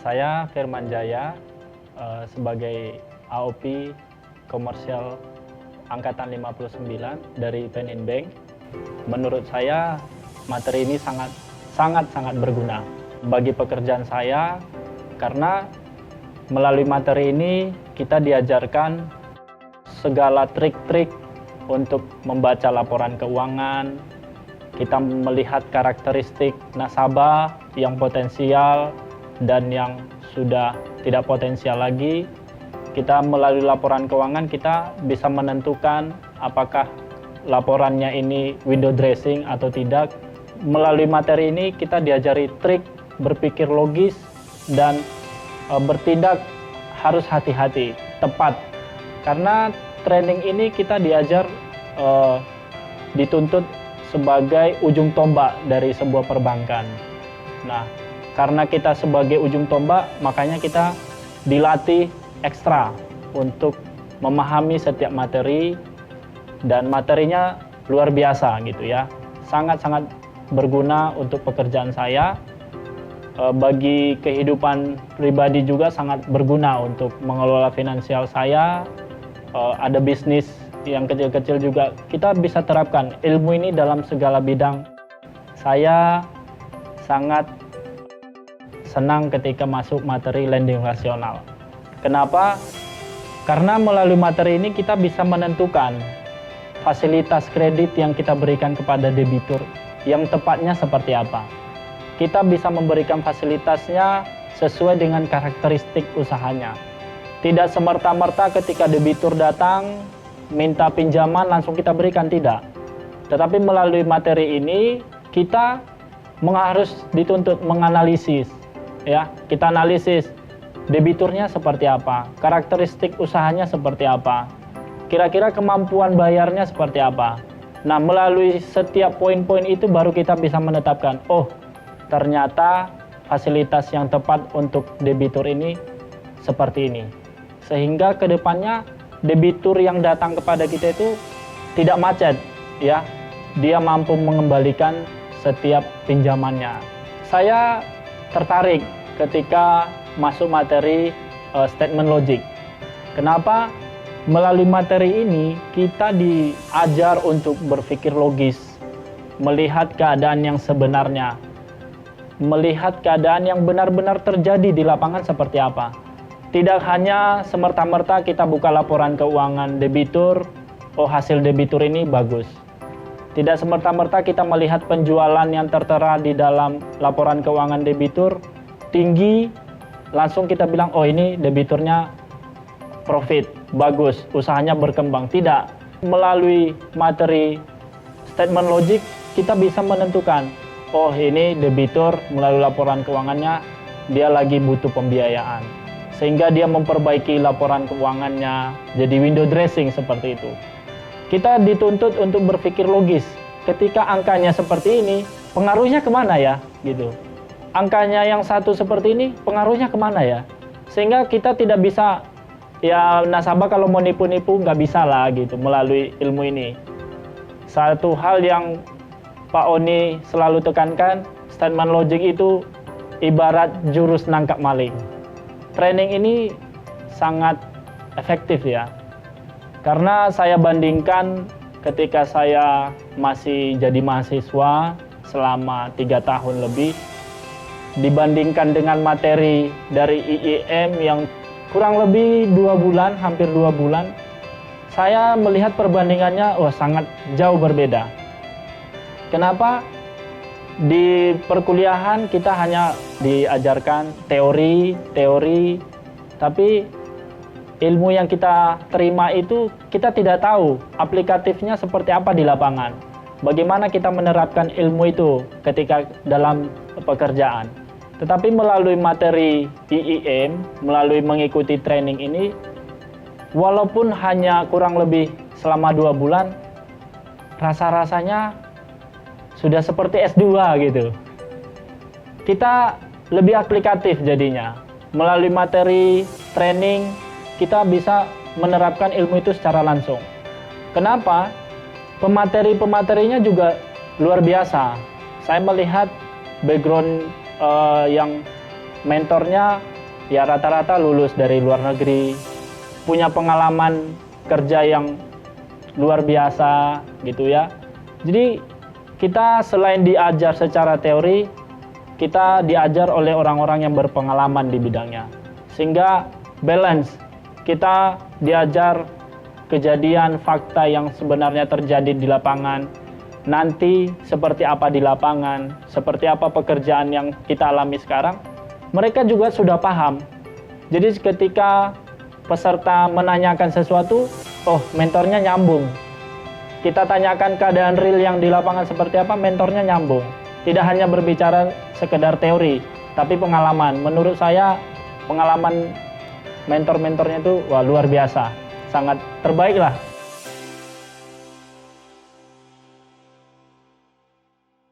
Saya Firman Jaya sebagai AOP komersial angkatan 59 dari Panin Bank. Menurut saya materi ini sangat berguna bagi pekerjaan saya karena melalui materi ini kita diajarkan segala trik-trik untuk membaca laporan keuangan. Kita melihat karakteristik nasabah yang potensial dan yang sudah tidak potensial lagi. Kita melalui laporan keuangan kita bisa menentukan apakah laporannya ini window dressing atau tidak. Melalui materi ini kita diajari trik berpikir logis dan bertindak harus hati-hati, tepat. Karena training ini kita diajar dituntut sebagai ujung tombak dari sebuah perbankan. Nah, karena kita sebagai ujung tombak, makanya kita dilatih ekstra untuk memahami setiap materi, dan materinya luar biasa gitu ya. Sangat berguna untuk pekerjaan saya. Bagi kehidupan pribadi juga sangat berguna untuk mengelola finansial saya. Ada bisnis yang kecil-kecil juga kita bisa terapkan ilmu ini dalam segala bidang. Saya sangat senang ketika masuk materi lending rasional. Kenapa? Karena melalui materi ini kita bisa menentukan fasilitas kredit yang kita berikan kepada debitur yang tepatnya seperti apa. Kita bisa memberikan fasilitasnya sesuai dengan karakteristik usahanya. Tidak semerta-merta ketika debitur datang minta pinjaman langsung kita berikan, tidak. Tetapi melalui materi ini kita harus dituntut menganalisis, ya. Kita analisis debiturnya seperti apa, karakteristik usahanya seperti apa, kira-kira kemampuan bayarnya seperti apa. Nah, melalui setiap poin-poin itu baru kita bisa menetapkan, oh ternyata fasilitas yang tepat untuk debitur ini seperti ini. Sehingga kedepannya debitur yang datang kepada kita itu tidak macet, ya. Dia mampu mengembalikan setiap pinjamannya. Saya tertarik ketika masuk materi statement logic. Kenapa? Melalui materi ini kita diajar untuk berpikir logis, melihat keadaan yang sebenarnya, melihat keadaan yang benar-benar terjadi di lapangan seperti apa. Tidak hanya semerta-merta kita buka laporan keuangan debitur, oh hasil debitur ini bagus. Tidak semerta-merta kita melihat penjualan yang tertera di dalam laporan keuangan debitur tinggi, langsung kita bilang, oh ini debiturnya profit, bagus, usahanya berkembang. Tidak. Melalui materi statement logic, kita bisa menentukan, oh ini debitur melalui laporan keuangannya, dia lagi butuh pembiayaan. Sehingga dia memperbaiki laporan keuangannya, jadi window dressing seperti itu. Kita dituntut untuk berpikir logis. Ketika angkanya seperti ini, pengaruhnya kemana ya? Gitu. Angkanya yang satu seperti ini, pengaruhnya kemana ya? Sehingga kita tidak bisa, ya nasabah kalau mau nipu-nipu nggak bisa lah gitu melalui ilmu ini. Satu hal yang Pak Oni selalu tekankan, statement logic itu ibarat jurus nangkap maling. Training ini sangat efektif ya, karena saya bandingkan ketika saya masih jadi mahasiswa selama 3 tahun lebih, dibandingkan dengan materi dari IIM yang kurang lebih 2 bulan, hampir 2 bulan, saya melihat perbandingannya sangat jauh berbeda. Kenapa? Di perkuliahan kita hanya diajarkan teori, tapi ilmu yang kita terima itu kita tidak tahu aplikatifnya seperti apa di lapangan. Bagaimana kita menerapkan ilmu itu ketika dalam pekerjaan. Tetapi melalui materi IIM, melalui mengikuti training ini, walaupun hanya kurang lebih selama 2 bulan, rasa-rasanya sudah seperti S2 gitu. Kita lebih aplikatif jadinya. Melalui materi training, kita bisa menerapkan ilmu itu secara langsung. Kenapa? Pemateri-pematerinya juga luar biasa. Saya melihat background yang mentornya ya rata-rata lulus dari luar negeri, punya pengalaman kerja yang luar biasa gitu ya. Jadi kita selain diajar secara teori, kita diajar oleh orang-orang yang berpengalaman di bidangnya. Sehingga balance, kita diajar kejadian fakta yang sebenarnya terjadi di lapangan, nanti seperti apa di lapangan, seperti apa pekerjaan yang kita alami sekarang, mereka juga sudah paham. Jadi ketika peserta menanyakan sesuatu, oh mentornya nyambung. Kita tanyakan keadaan real yang di lapangan seperti apa, mentornya nyambung. Tidak hanya berbicara sekedar teori, tapi pengalaman. Menurut saya pengalaman mentor-mentornya itu wah luar biasa, sangat terbaik lah